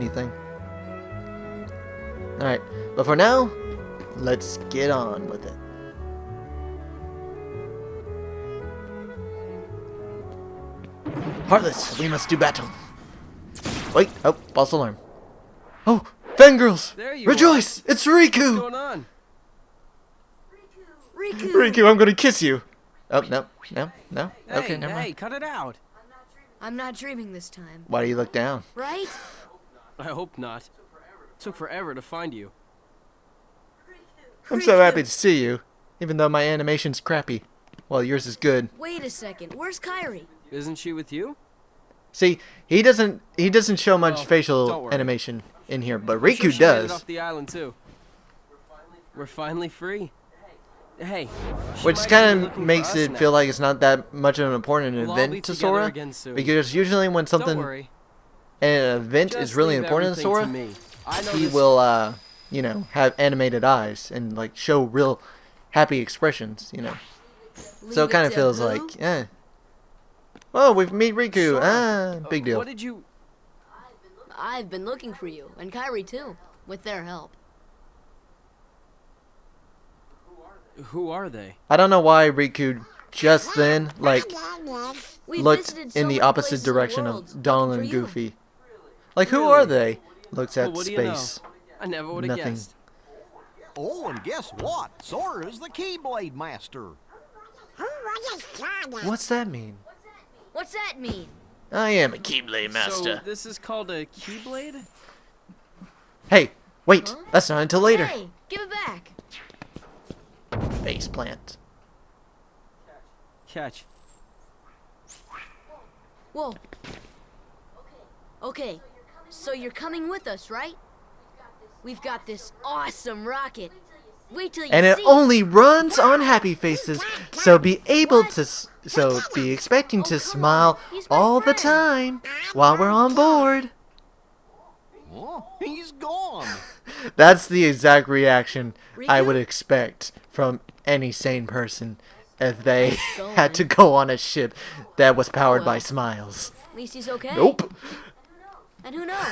anything. Alright, but for now, let's get on with it. Heartless, we must do battle. Wait, oh, false alarm. Oh, fangirls! There you Rejoice! It's Riku! What's going on? Riku! Riku, I'm gonna kiss you! Oh, no. Hey, Okay, never hey, mind. cut it out. I'm not dreaming this time, Why do you look down? right? I hope not. Took forever to find you. I'm so happy to see you, even though my animation's crappy. Well, yours is good. Wait a second, where's Kairi? Isn't she with you? See, he doesn't show much Oh, don't facial worry. animation in here, but I'm sure Riku she made it does. off the island too. We're finally free. Hey. she Which might be kind of looking for makes us it now. feel like it's not that much of an important We'll all be event to together Sora. again soon. Because usually when Don't something, worry. an event Just is really leave important to everything Sora, me. I know he this- will, you know, have animated eyes and like show real happy expressions, you know. So it kind of feels like, eh. Oh, we've met Riku. Sora, Big deal. What did you... I've been looking for you, and Kairi too, with their help. Who are they? I don't know why Riku just then, like, We've looked visited so in the many opposite places in the direction world of Donald looking and for you. Goofy. Like, who Really? are they? Looks at Well, what do you know? space. I never would have Nothing. guessed. Oh, and guess what? Sora's the Keyblade Master. What's that mean? What's that mean? I am a Keyblade Master. So this is called a Keyblade? Hey, wait, that's not until later. Hey, give it back. Face plant. Catch. Whoa. Okay, so you're coming with us, right? We've got this awesome rocket. Wait till you And it see only runs on happy faces, so be able to, be expecting to smile all the time while we're on board. Oh, he's gone. That's the exact reaction I Riku? would expect from any sane person if they Going. had to go on a ship that was powered by Well. smiles. At least he's okay. Nope. And who knows?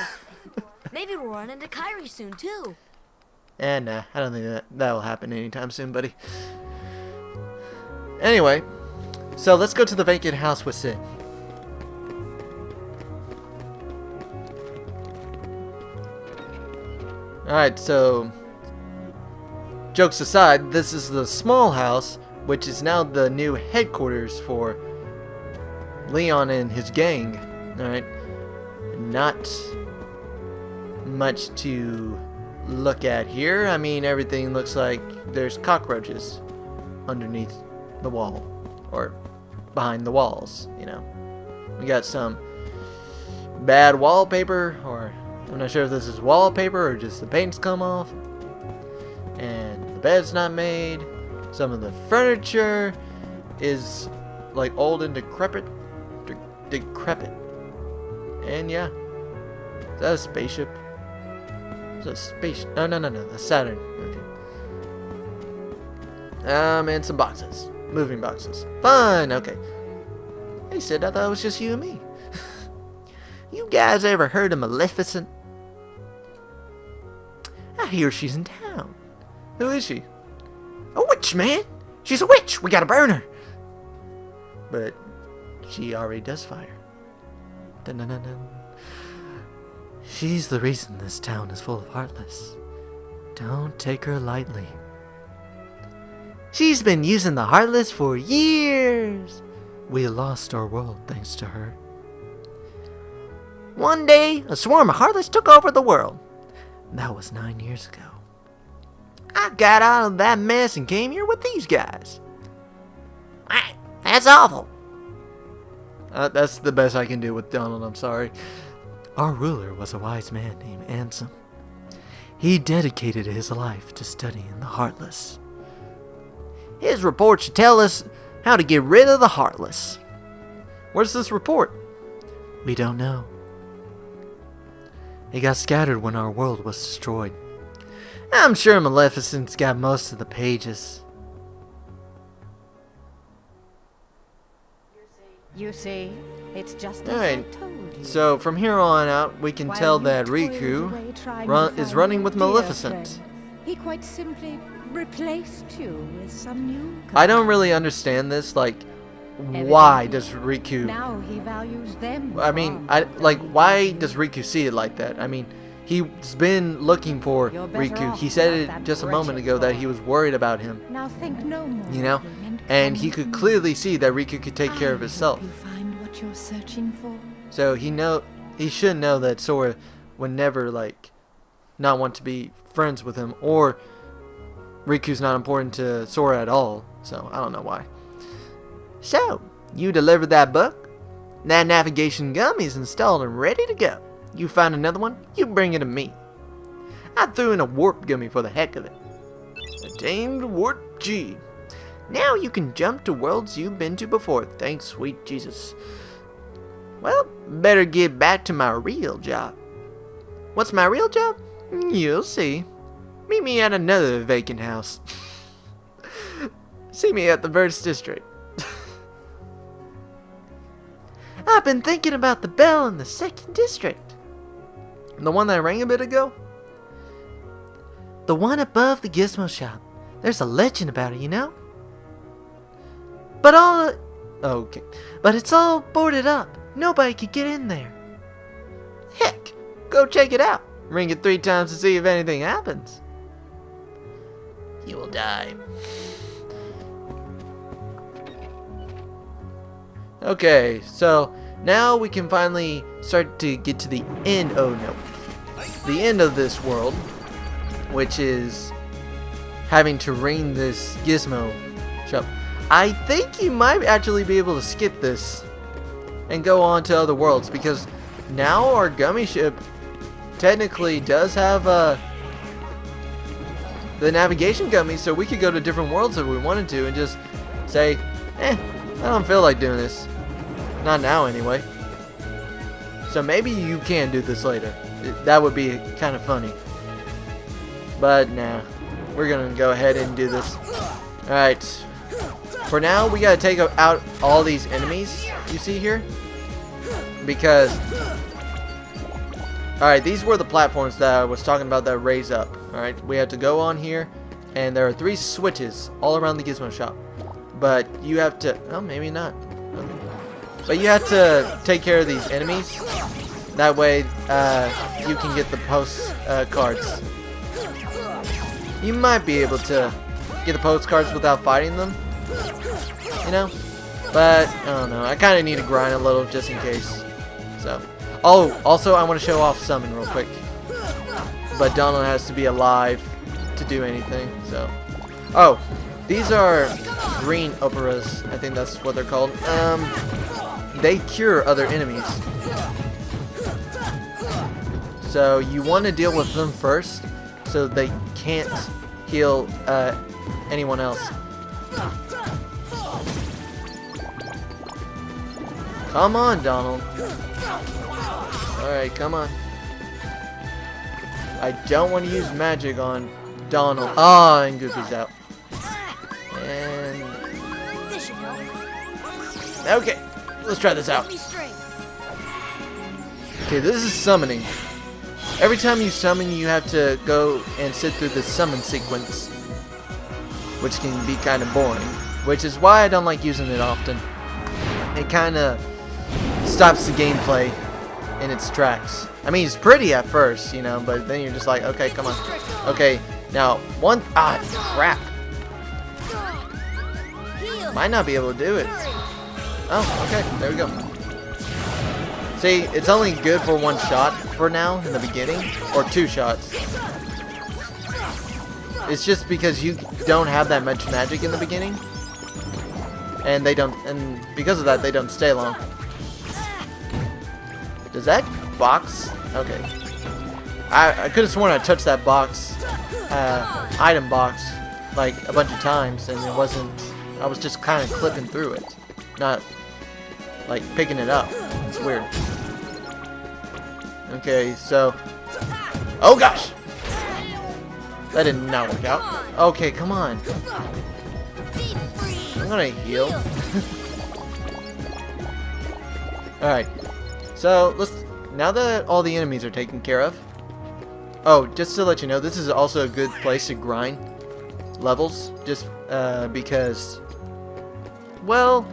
Maybe we'll run into Kairi soon too. And nah, I don't think that will happen anytime soon, buddy. Anyway, so let's go to the vacant house with Sid. Alright, so jokes aside, this is the small house, which is now the new headquarters for Leon and his gang. Alright, not much to look at here. I mean, everything looks like there's cockroaches underneath the wall or behind the walls, you know. We got some bad wallpaper, or I'm not sure if this is wallpaper or just the paint's come off. And the bed's not made. Some of the furniture is like old and decrepit. Decrepit. And yeah. Is that a spaceship? Is that a space? No, a Saturn. Okay. And some boxes. Moving boxes. Fun, okay. Hey Sid, I thought it was just you and me. You guys ever heard of Maleficent? I hear she's in town. Who is she? A witch, man. She's a witch. We gotta burn her. But she already does fire. Dun-dun-dun-dun. She's the reason this town is full of Heartless. Don't take her lightly. She's been using the Heartless for years. We lost our world thanks to her. One day, a swarm of Heartless took over the world. That was 9 years ago. I got out of that mess and came here with these guys. That's awful. That's the best I can do with Donald, I'm sorry. Our ruler was a wise man named Ansem. He dedicated his life to studying the Heartless. His report should tell us how to get rid of the Heartless. Where's this report? We don't know. It got scattered when our world was destroyed. I'm sure Maleficent's got most of the pages. You see, It's just as Alright, I told you. so from here on out, we can While tell you that toiled Riku away trying to is find running your with dear Maleficent. friend, he quite simply replaced you with some new. I don't really understand this. Like, Evidently, why does Riku? Now he values them. I mean, far more than why you does do. Riku see it like that? I mean, he's been looking for You're better Riku. off He said without it that just a moment wretched ago that boy. he was worried about him. Now think no more. You know, of him and come he with could me. clearly see that Riku could take care of I himself. hope you find what you're searching for. So he should know that Sora would never like not want to be friends with him, or Riku's not important to Sora at all. So I don't know why. So you delivered that book. That navigation gum is installed and ready to go. You find another one, you bring it to me. I threw in a warp gummy for the heck of it. Attained warp G. Now you can jump to worlds you've been to before. Thanks, sweet Jesus. Well, better get back to my real job. What's my real job? You'll see. Meet me at another vacant house. See me at the Verse District. I've been thinking about the bell in the 2nd district. The one that rang a bit ago? The one above the Gizmo shop. There's a legend about it, you know? But it's all boarded up. Nobody could get in there. Heck, go check it out. Ring it 3 times to see if anything happens. You will die. Okay, so now we can finally start to get to the end. Oh no. The end of this world, which is having to ring this Gizmo shop. I think you might actually be able to skip this and go on to other worlds, because now our gummy ship technically does have the navigation gummy, so we could go to different worlds if we wanted to and just say, I don't feel like doing this. Not now anyway. So maybe you can do this later. That would be kind of funny. But nah, we're gonna go ahead and do this. Alright. For now, we gotta take out all these enemies you see here. Because, alright, these were the platforms that I was talking about that raise up. Alright, we have to go on here, and there are 3 switches all around the Gizmo shop. But you have to, oh, maybe not. Okay. But you have to take care of these enemies. That way, you can get the postcards. You might be able to get the postcards without fighting them. You know? But, I don't know. I kind of need to grind a little just in case. So. Oh, also, I want to show off Summon real quick. But Donald has to be alive to do anything, so. Oh, these are green operas. I think that's what they're called. They cure other enemies. So you want to deal with them first, so they can't heal anyone else. Come on, Donald. Alright, come on. I don't want to use magic on Donald. Ah, and Goofy's out. And This should help. okay, let's try this out. Let me straight. Okay, this is summoning. Every time you summon, you have to go and sit through the summon sequence, which can be kind of boring, which is why I don't like using it often. It kind of stops the gameplay in its tracks. I mean, it's pretty at first, you know, but then you're just like, okay, come on. Okay, now, crap. Heal. Might not be able to do it. Oh, okay, there we go. See, it's only good for 1 shot for now in the beginning, or 2 shots. It's just because you don't have that much magic in the beginning, and because of that, they don't stay long. Does that box? Okay. I could have sworn I touched that box, item box, like a bunch of times, and it wasn't. I was just kind of clipping through it, not like picking it up. It's weird. Okay, so. Oh gosh! That did not work out. Okay, come on. I'm gonna heal. Alright. So, now that all the enemies are taken care of. Oh, just to let you know, this is also a good place to grind levels. Just because, well,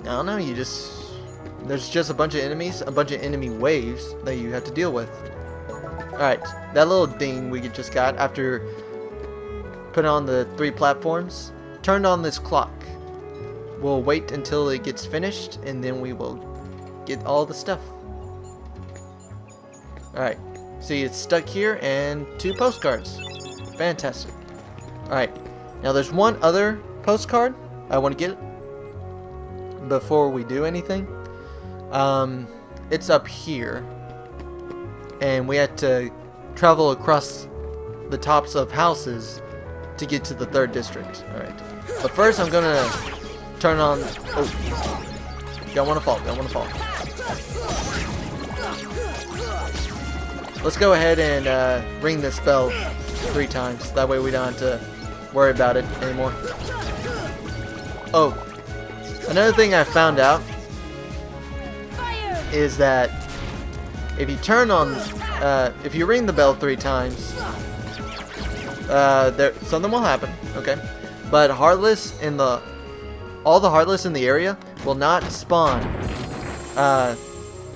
I don't know, there's just a bunch of enemies, a bunch of enemy waves that you have to deal with. Alright, that little ding we just got after putting on the 3 platforms, turned on this clock. We'll wait until it gets finished, and then we will get all the stuff. Alright, see it's stuck here, and 2 postcards. Fantastic. Alright, now there's one other postcard I want to get before we do anything. It's up here, and we had to travel across the tops of houses to get to the 3rd district. Alright, but first I'm gonna turn on... Oh, don't want to fall, don't want to fall. Let's go ahead and ring this bell 3 times. That way we don't have to worry about it anymore. Oh, another thing I found out is that if you turn on, if you ring the bell 3 times, something will happen. Okay, but Heartless all the Heartless in the area will not spawn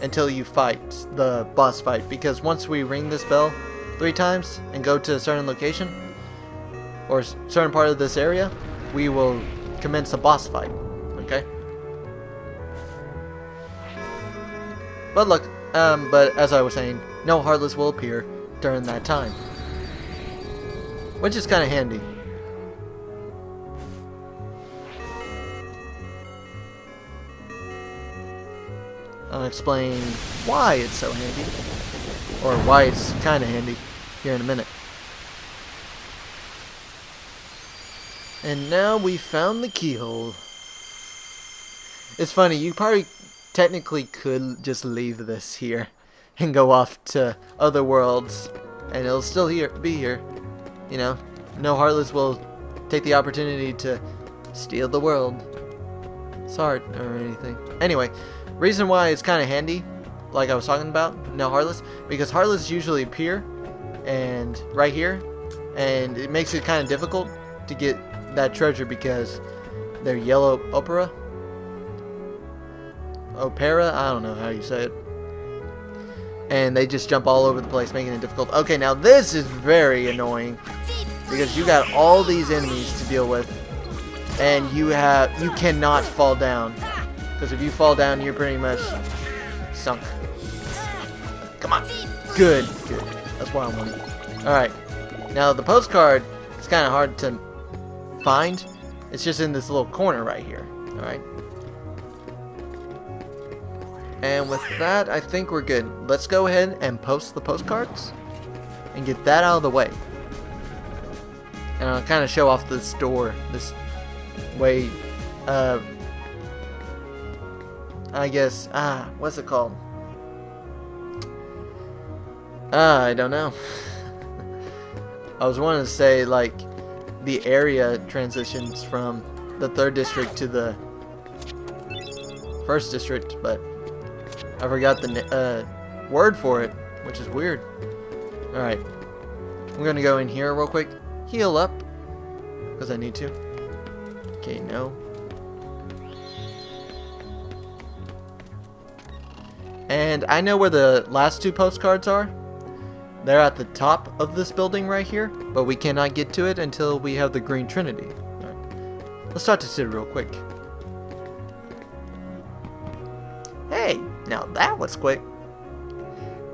until you fight the boss fight, because once we ring this bell 3 times and go to a certain location or certain part of this area, we will commence a boss fight. Okay. But look, but as I was saying, no Heartless will appear during that time, which is kind of handy. I'll explain why it's so handy, or why it's kind of handy, here in a minute. And now we found the keyhole. It's funny, you probably technically could just leave this here and go off to other worlds, and it'll still be here. You know, no Heartless will take the opportunity to steal the world. Sorry, or anything. Anyway, reason why it's kind of handy, like I was talking about, no Heartless, because Heartless usually appear and right here, and it makes it kind of difficult to get that treasure because they're yellow opera, I don't know how you say it, and they just jump all over the place, making it difficult. Okay, now this is very annoying because you got all these enemies to deal with, and you cannot fall down, because if you fall down, you're pretty much sunk. Come on, good. That's what I wanted. All right, now the postcard is kind of hard to find. It's just in this little corner right here. All right. And with that, I think we're good. Let's go ahead and post the postcards and get that out of the way. And I'll kind of show off this door this way. I guess, what's it called? I don't know. I was wanting to say, like, the area transitions from the 3rd district to the 1st district, but I forgot the word for it, which is weird. Alright, I'm gonna go in here real quick, heal up, because I need to. Okay, no. And I know where the last 2 postcards are. They're at the top of this building right here, but we cannot get to it until we have the Green Trinity. Right. Let's talk to Sid real quick. Hey, now that was quick.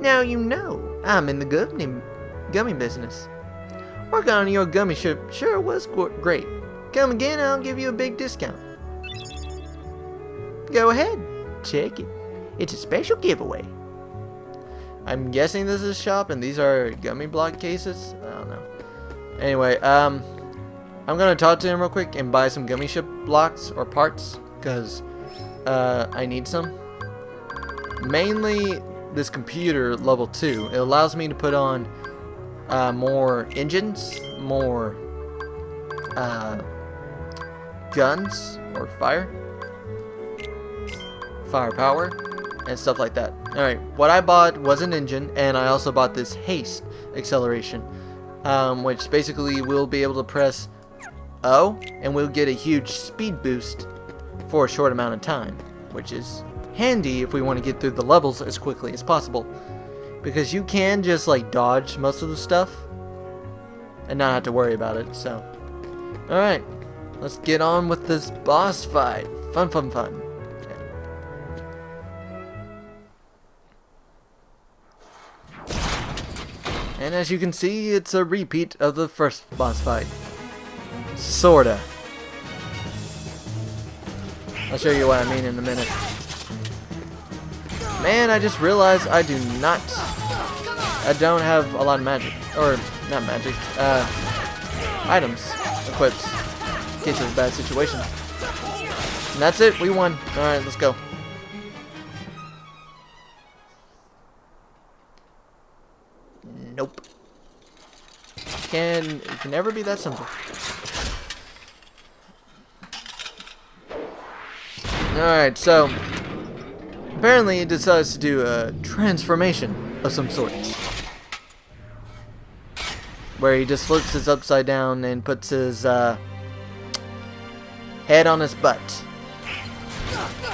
Now you know I'm in the gummy business. Working on your gummy ship sure was great. Come again, I'll give you a big discount. Go ahead, check it. It's a special giveaway. I'm guessing this is a shop and these are gummy block cases. I don't know. Anyway, I'm gonna talk to him real quick and buy some gummy ship blocks or parts, because I need some. Mainly this computer level 2. It allows me to put on more engines, more guns or firepower and stuff like that. Alright, what I bought was an engine, and I also bought this haste acceleration, which basically we'll be able to press O, and we'll get a huge speed boost for a short amount of time, which is handy if we want to get through the levels as quickly as possible, because you can just like dodge most of the stuff and not have to worry about it. So alright, let's get on with this boss fight. Fun, fun, fun. And as you can see, it's a repeat of the first boss fight. Sorta. I'll show you what I mean in a minute. Man, I just realized I don't have a lot of magic. Or, not magic, items equipped in case of a bad situation. And that's it, we won. Alright, let's go. Nope. It can never be that simple. Alright, so apparently it decides to do a transformation of some sort, where he just flips his upside down and puts his head on his butt.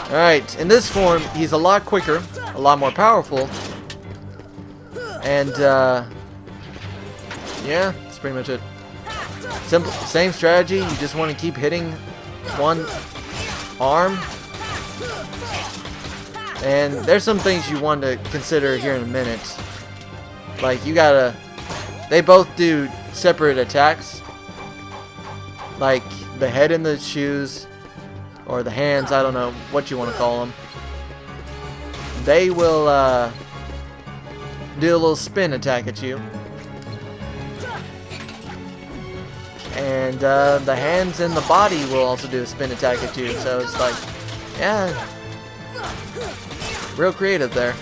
Alright, in this form he's a lot quicker, a lot more powerful, and yeah, that's pretty much it. Simple, same strategy. You just want to keep hitting one arm. And there's some things you want to consider here in a minute. Like they both do separate attacks. Like the head and the shoes, or the hands, I don't know what you want to call them. They will do a little spin attack at you. And the hands and the body will also do a spin attack at you. So it's like, yeah, real creative there.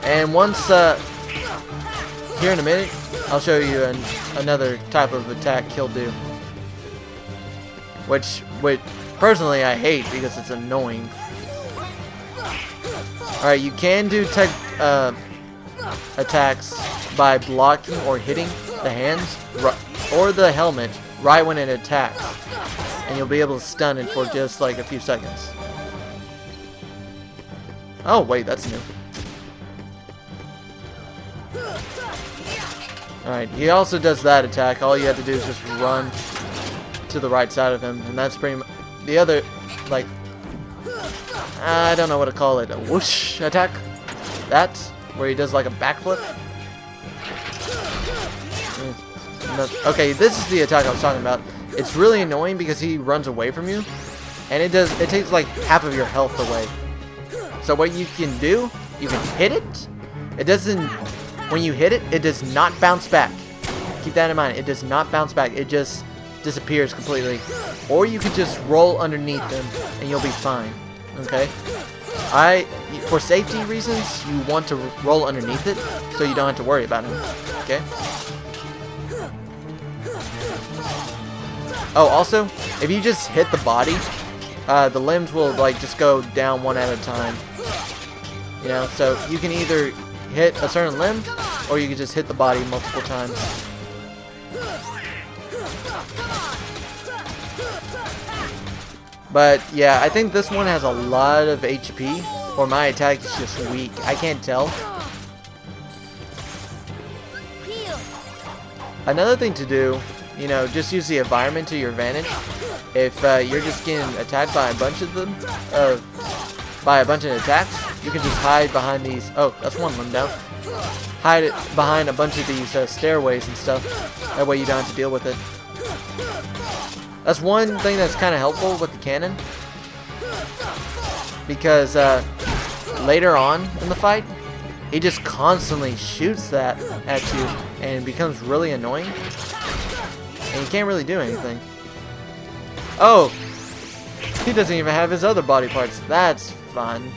And once, here in a minute, I'll show you another type of attack he'll do. Which personally I hate because it's annoying. Alright, you can do attacks by blocking or hitting the hands or the helmet right when it attacks, and you'll be able to stun it for just like a few seconds. Oh wait, that's new. Alright, he also does that attack. All you have to do is just run to the right side of him, and that's pretty much the other, like, I don't know what to call it, a whoosh attack. That's where he does like a backflip. Okay, this is the attack I was talking about. It's really annoying because he runs away from you, and it takes like half of your health away. So what you can do, you can hit it. It doesn't, when you hit it, it does not bounce back. Keep that in mind. It does not bounce back. It just disappears completely. Or you can just roll underneath them, and you'll be fine. Okay? For safety reasons, you want to roll underneath it, so you don't have to worry about him. Okay? Oh, also, if you just hit the body, the limbs will like just go down one at a time. You know, so you can either hit a certain limb, or you can just hit the body multiple times. But yeah, I think this one has a lot of HP, or my attack is just weak. I can't tell. Another thing to do, you know, just use the environment to your advantage. If you're just getting attacked by a bunch of them, by a bunch of attacks, you can just hide behind these. Oh, that's one limb down. Hide it behind a bunch of these stairways and stuff. That way you don't have to deal with it. That's one thing that's kind of helpful with the cannon, because later on in the fight, he just constantly shoots that at you, and it becomes really annoying, and you can't really do anything. Oh, he doesn't even have his other body parts. That's fun.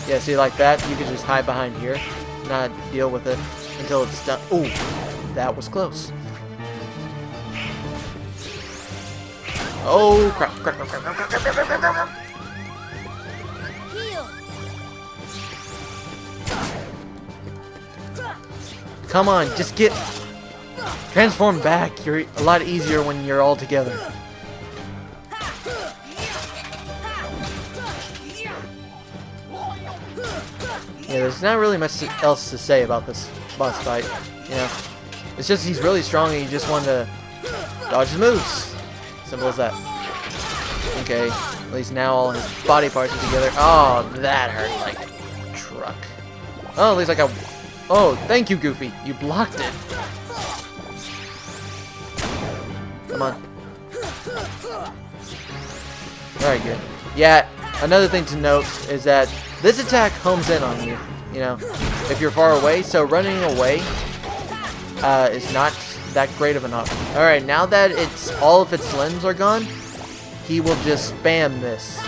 Yeah, see, like that, you can just hide behind here, not deal with it until it's done. Ooh, that was close. Oh crap! Crap! Crap! Crap! Crap! Crap! Crap! Crap! Crap! Crap! Heal. Come on, just get transform back. You're a lot easier when you're all together. Yeah, there's not really much else to say about this boss fight. You know, it's just he's really strong and you just want to dodge his moves. Simple as that. Okay, at least now all his body parts are together. Oh, that hurt like a truck. Oh, at least I got. Oh, thank you, Goofy. You blocked it. Come on. Alright, good. Yeah, another thing to note is that this attack homes in on you, you know, if you're far away, so running away is not that great of an option. Alright, now that it's all of its limbs are gone, he will just spam this,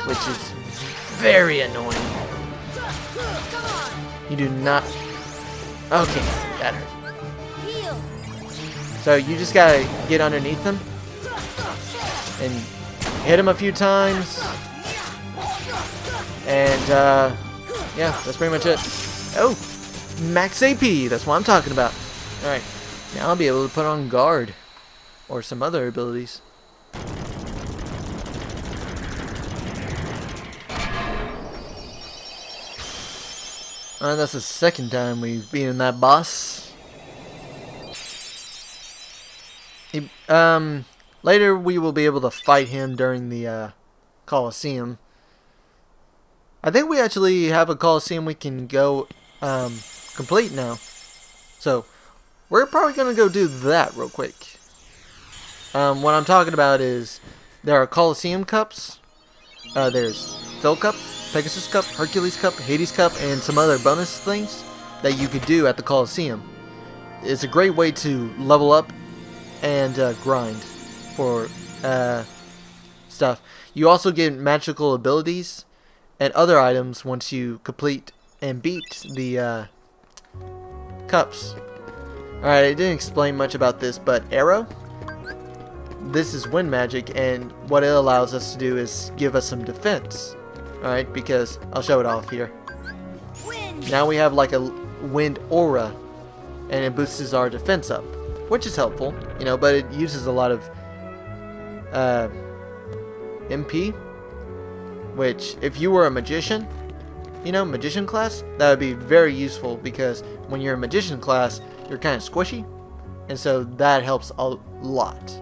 which is very annoying. You do not... Okay, that hurt. Heal. So you just gotta get underneath him and hit him a few times. And yeah, that's pretty much it. Oh, max AP, that's what I'm talking about. Alright, now I'll be able to put on guard or some other abilities. That's the second time we've beaten that boss. Later we will be able to fight him during the Colosseum. I think we actually have a Colosseum we can go complete now. So we're probably gonna go do that real quick. What I'm talking about is there are Colosseum cups. There's Phil Cup, Pegasus Cup, Hercules Cup, Hades Cup, and some other bonus things that you could do at the Colosseum. It's a great way to level up and grind for stuff. You also get magical abilities and other items once you complete and beat the cups. Alright, I didn't explain much about this, but Arrow, this is wind magic, and what it allows us to do is give us some defense. Alright, because I'll show it off here. Now we have like a wind aura, and it boosts our defense up, which is helpful, you know, but it uses a lot of MP, which if you were a magician, you know, magician class, that would be very useful, because when you're a magician class, you're kind of squishy, and so that helps a lot.